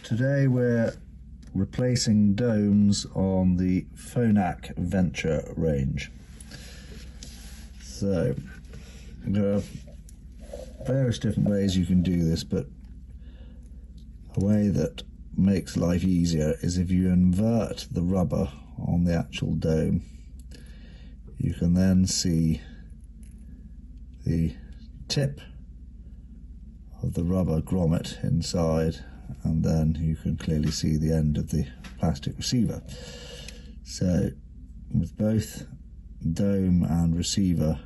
Today we're replacing domes on the Phonak Venture range. So there are various different ways you can do this, but a way that makes life easier is if you invert the rubber on the actual dome. You can then see the tip of the rubber grommet inside, and then you can clearly see the end of the plastic receiver. So with both dome and receiver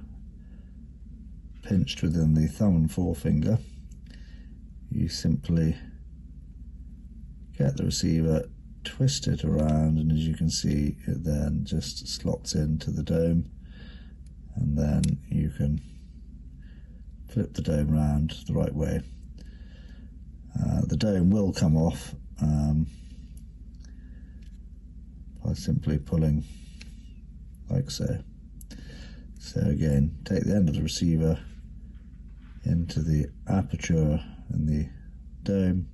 pinched within the thumb and forefinger, you simply get the receiver, twist it around, and as you can see, it then just slots into the dome, and then you can flip the dome round the right way. The dome will come off by simply pulling like so. So again, take the end of the receiver into the aperture in the dome,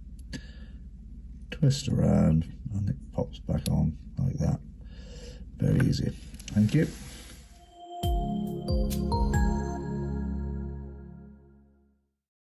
twist around, and it pops back on like that. Very easy. Thank you.